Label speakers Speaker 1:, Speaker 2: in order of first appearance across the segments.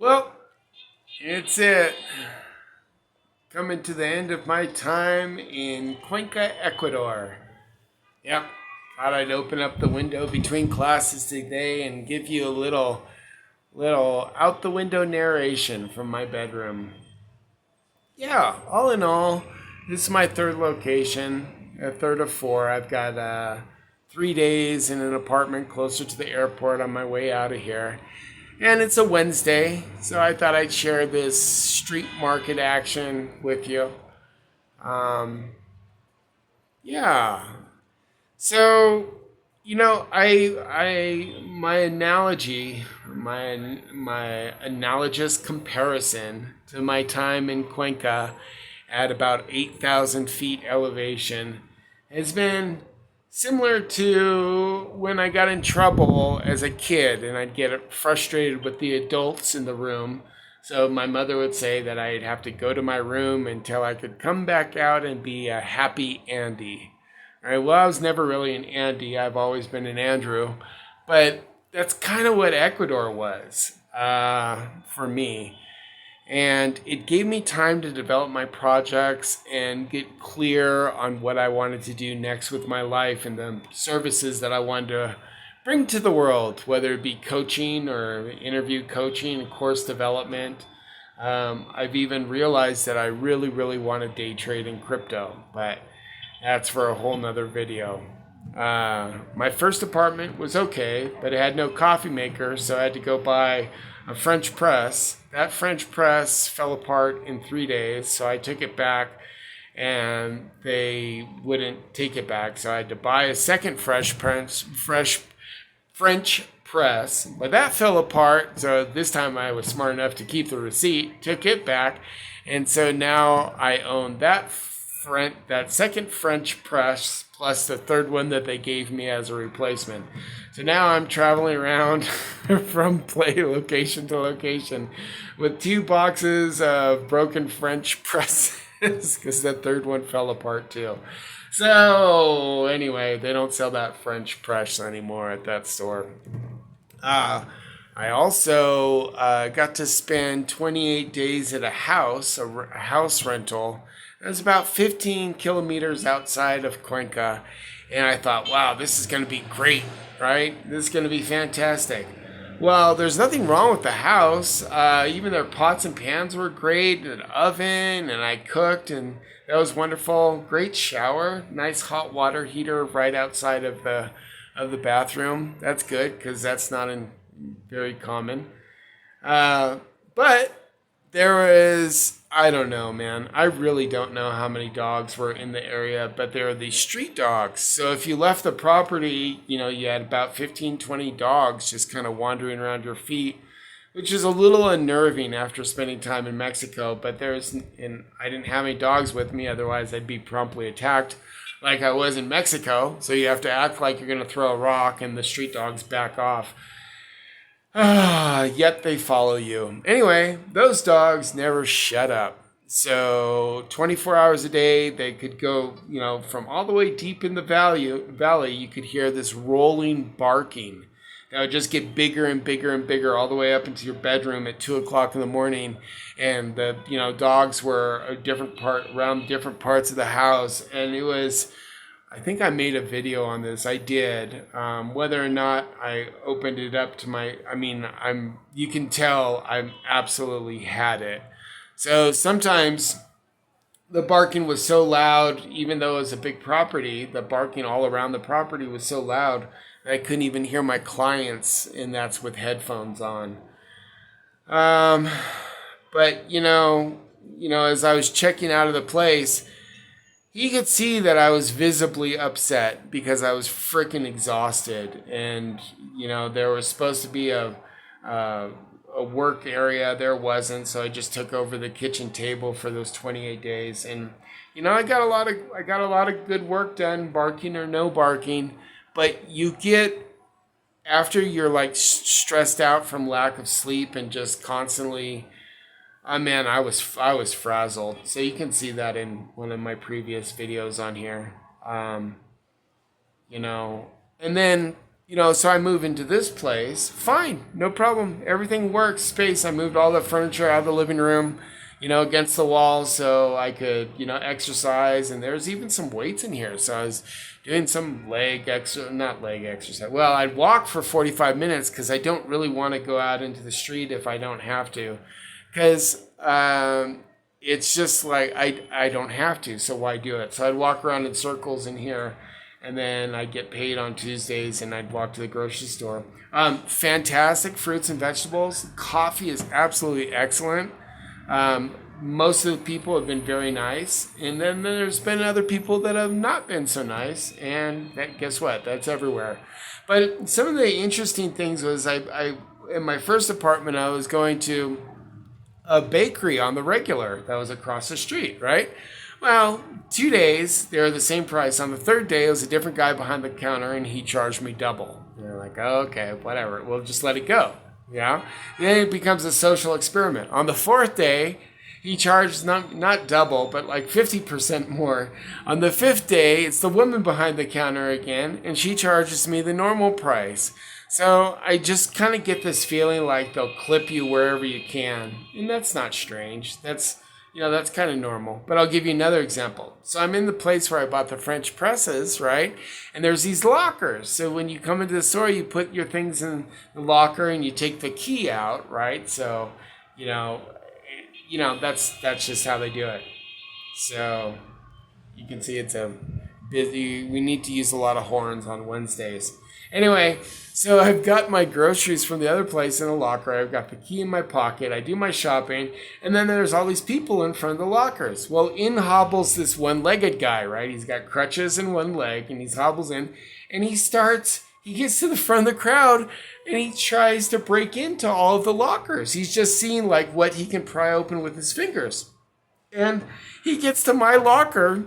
Speaker 1: Well, it's it. Coming to the end of my time in Cuenca, Ecuador. Yep. Thought I'd open up the window between classes today and give you a little out the window narration from my bedroom. Yeah, all in all, this is my third location, a third of four. I've got 3 days in an apartment closer to the airport on my way out of here. And it's a Wednesday, so I thought I'd share this street market action with you. Um, yeah. So, my analogy, my analogous comparison to my time in Cuenca at about 8,000 feet elevation has been similar to when I got in trouble as a kid and I'd get frustrated with the adults in the room. So my mother would say that I'd have to go to my room until I could come back out and be a happy Andy. All right, well, I was never really an Andy. I've always been an Andrew. But that's kind of what Ecuador was for me. And it gave me time to develop my projects and get clear on what I wanted to do next with my life and the services that I wanted to bring to the world, whether it be coaching or interview coaching, course development. I've even realized that I really, really want to day trade in crypto, but that's for a whole nother video. My first apartment was okay, but it had no coffee maker, so I had to go buy a French press. That French press fell apart in 3 days, so I took it back and they wouldn't take it back. So I had to buy a second French press, but that fell apart. So this time I was smart enough to keep the receipt, took it back, and so now I own that second French press plus the third one that they gave me as a replacement. So now I'm traveling around from play location to location with 2 boxes of broken French presses because the third one fell apart too. So anyway, they don't sell that French press anymore at that store. Uh, I also got to spend 28 days at a house rental. It was about 15 kilometers outside of Cuenca. And I thought, wow, this is going to be great, right? This is going to be fantastic. Well, there's nothing wrong with the house. Even their pots and pans were great, an oven, and I cooked, and that was wonderful. Great shower, nice hot water heater right outside of the bathroom. That's good because that's not very common. But there is, I don't know, man. I really don't know how many dogs were in the area, but there are these street dogs. So if you left the property, you had about 15, 20 dogs just kind of wandering around your feet, which is a little unnerving after spending time in Mexico. But and I didn't have any dogs with me, otherwise I'd be promptly attacked like I was in Mexico. So you have to act like you're going to throw a rock and the street dogs back off. Yet they follow you. Anyway, those dogs never shut up. So 24 hours a day, they could go, from all the way deep in the valley, you could hear this rolling barking. That would just get bigger and bigger and bigger all the way up into your bedroom at 2 o'clock in the morning. And the, dogs were around different parts of the house. And I think I made a video on this. I did. Whether or not I opened it up to you can tell I'm absolutely had it. So sometimes the barking was so loud, even though it was a big property, the barking all around the property was so loud that I couldn't even hear my clients, and that's with headphones on. But as I was checking out of the place, he could see that I was visibly upset because I was freaking exhausted, and there was supposed to be a work area. There wasn't, so I just took over the kitchen table for those 28 days, and I got a lot of good work done, barking or no barking. But you get, after you're like stressed out from lack of sleep and just constantly. Man, I was frazzled. So you can see that in one of my previous videos on here. You know, and then So I move into this place. Fine, no problem. Everything works. Space. I moved all the furniture out of the living room, against the wall so I could, exercise. And there's even some weights in here. So I was doing some not leg exercise. Well, I'd walk for 45 minutes because I don't really want to go out into the street if I don't have to. Because it's just like I don't have to. So why do it? So I'd walk around in circles in here. And then I'd get paid on Tuesdays and I'd walk to the grocery store. Fantastic fruits and vegetables. Coffee is absolutely excellent. Most of the people have been very nice. And then there's been other people that have not been so nice. And guess what? That's everywhere. But some of the interesting things was I in my first apartment, I was going to a bakery on the regular that was across the street, right? Well, 2 days, they were the same price. On the third day, it was a different guy behind the counter, and he charged me double. And they're like, oh, okay, whatever. We'll just let it go. Yeah? Then it becomes a social experiment. On the fourth day, he charged not double, but like 50% more. On the fifth day, it's the woman behind the counter again, and she charges me the normal price. So I just kind of get this feeling like they'll clip you wherever you can. And that's not strange. That's kind of normal. But I'll give you another example. So I'm in the place where I bought the French presses, right? And there's these lockers. So when you come into the store, you put your things in the locker and you take the key out, right? So, that's just how they do it. So you can see it's a busy, we need to use a lot of horns on Wednesdays. Anyway, so I've got my groceries from the other place in a locker. I've got the key in my pocket. I do my shopping. And then there's all these people in front of the lockers. Well, in hobbles this one-legged guy, right? He's got crutches in one leg and he hobbles in. And he gets to the front of the crowd and he tries to break into all of the lockers. He's just seeing like what he can pry open with his fingers. And he gets to my locker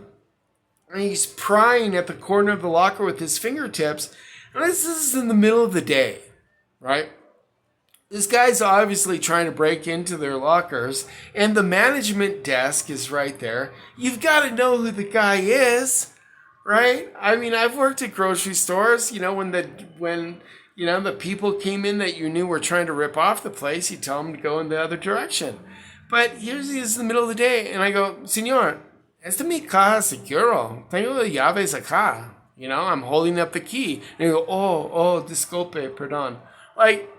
Speaker 1: and he's prying at the corner of the locker with his fingertips. And this is in the middle of the day, right? This guy's obviously trying to break into their lockers, and the management desk is right there. You've got to know who the guy is, right? I mean, I've worked at grocery stores. When the people came in that you knew were trying to rip off the place, you tell them to go in the other direction. But here's he is in the middle of the day, and I go, Señor, esta mi caja seguro. Tengo las llaves acá. I'm holding up the key. And you go, oh, disculpe, perdón. Like,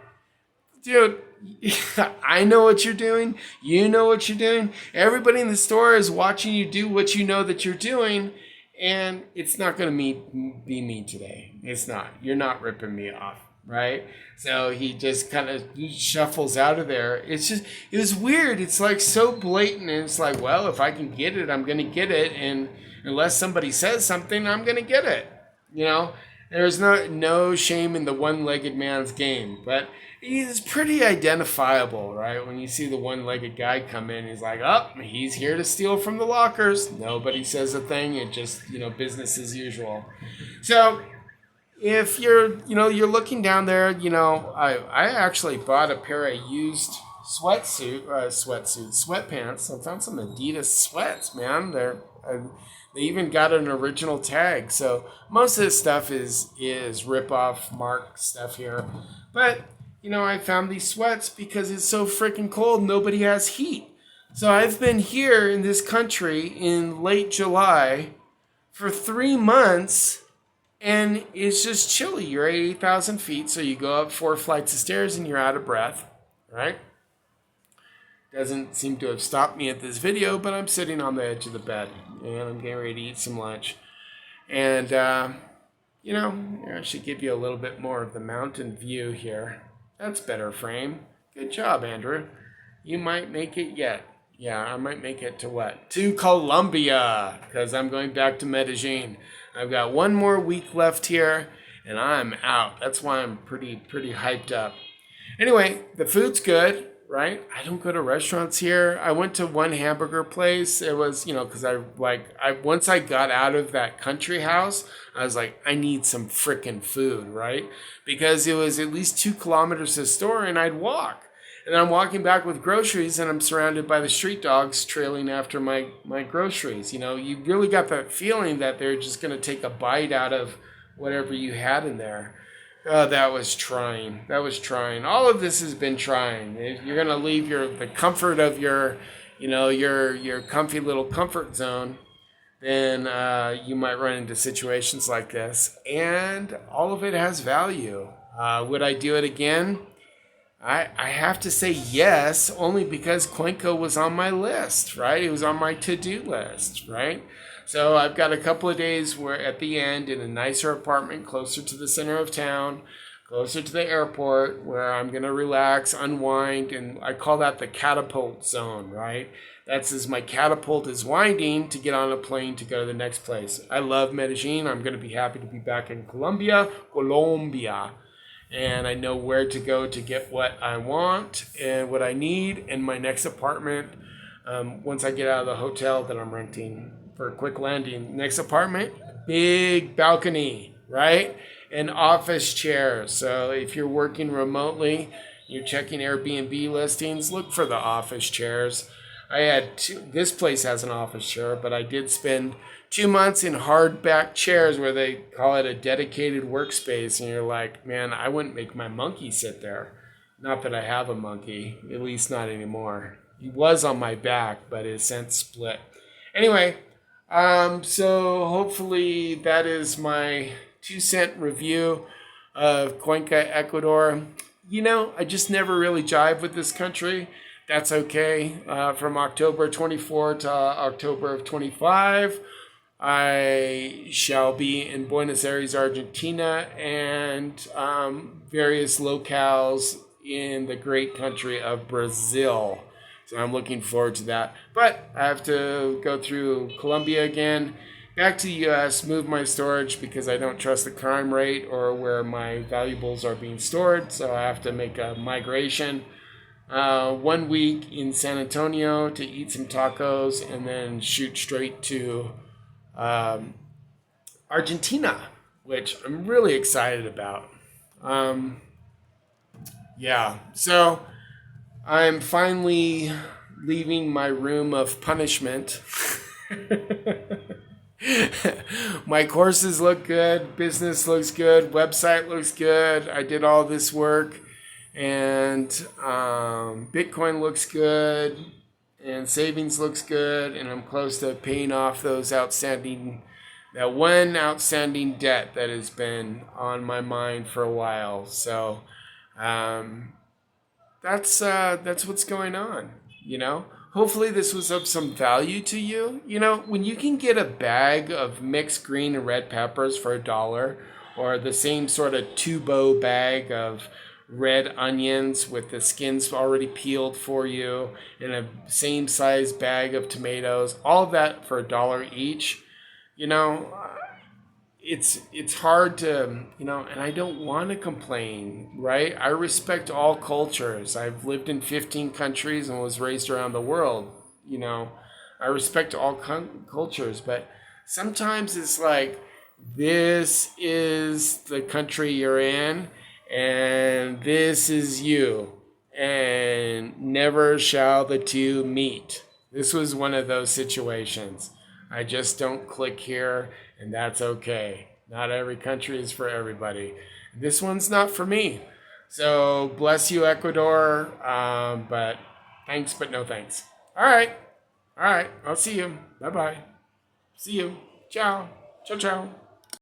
Speaker 1: dude, I know what you're doing. You know what you're doing. Everybody in the store is watching you do what you know that you're doing. And it's not going to be me today. It's not. You're not ripping me off, right? So he just kind of shuffles out of there. It was weird. It's like so blatant. And it's like, well, if I can get it, I'm going to get it. And unless somebody says something, I'm going to get it. There's no shame in the one-legged man's game, but he's pretty identifiable, right? When you see the one-legged guy come in, he's like, oh, he's here to steal from the lockers. Nobody says a thing. It just, business as usual. So if you're looking down there, I actually bought a pair of used sweatpants. I found some Adidas sweats, man. They even got an original tag. So most of this stuff is rip-off mark stuff here. But, I found these sweats because it's so freaking cold. Nobody has heat. So I've been here in this country in late July for 3 months, and it's just chilly. You're at 8,000 feet, so you go up 4 flights of stairs and you're out of breath, right? Doesn't seem to have stopped me at this video, but I'm sitting on the edge of the bed, and I'm getting ready to eat some lunch. And, I should give you a little bit more of the mountain view here. That's better frame. Good job, Andrew. You might make it yet. Yeah, I might make it to what? To Colombia, because I'm going back to Medellin. I've got 1 more week left here, and I'm out. That's why I'm pretty hyped up. Anyway, the food's good, right? I don't go to restaurants here. I went to one hamburger place. It was, because once I got out of that country house, I was like, I need some frickin' food, right? Because it was at least 2 kilometers to the store, and I'd walk. And I'm walking back with groceries, and I'm surrounded by the street dogs trailing after my groceries. You really got that feeling that they're just going to take a bite out of whatever you had in there. Oh, that was trying. That was trying. All of this has been trying. If you're gonna leave the comfort of your, your comfy little comfort zone, then you might run into situations like this. And all of it has value. Would I do it again? I have to say yes, only because Cuenca was on my list, right? It was on my to-do list, right? So I've got a couple of days where at the end in a nicer apartment closer to the center of town, closer to the airport, where I'm going to relax, unwind, and I call that the catapult zone, right? That's as my catapult is winding to get on a plane to go to the next place. I love Medellin. I'm going to be happy to be back in Colombia, and I know where to go to get what I want and what I need in my next apartment. Once I get out of the hotel that I'm renting for a quick landing, next apartment, big balcony, right? And office chairs. So if you're working remotely, you're checking Airbnb listings, look for the office chairs. This place has an office chair, but I did spend 2 months in hardback chairs where they call it a dedicated workspace. And you're like, man, I wouldn't make my monkey sit there. Not that I have a monkey, at least not anymore. He was on my back, but his since split. Anyway, so hopefully that is my 2 cent review of Cuenca, Ecuador. I just never really jive with this country. That's okay. From October 24 to October of 25, I shall be in Buenos Aires, Argentina, and various locales in the great country of Brazil. So I'm looking forward to that. But I have to go through Colombia again, back to the U.S., move my storage because I don't trust the crime rate or where my valuables are being stored. So I have to make a migration. 1 week in San Antonio to eat some tacos and then shoot straight to Argentina, which I'm really excited about. So I'm finally leaving my room of punishment. My courses look good, business looks good, website looks good. I did all this work. And Bitcoin looks good, and savings looks good, and I'm close to paying off that one outstanding debt that has been on my mind for a while. So that's what's going on. Hopefully this was of some value to you. When you can get a bag of mixed green and red peppers for $1, or the same sort of tubo bag of red onions with the skins already peeled for you, and a same size bag of tomatoes, all of that for $1 each. It's hard to, and I don't want to complain, right? I respect all cultures. I've lived in 15 countries and was raised around the world. I respect all cultures, but sometimes it's like, this is the country you're in, and this is you, and never shall the two meet. This was one of those situations. I just don't click here, and that's okay. Not every country is for everybody. This one's not for me. So bless you, Ecuador, but thanks, but no thanks. All right, I'll see you. Bye-bye. See you. Ciao. Ciao, ciao.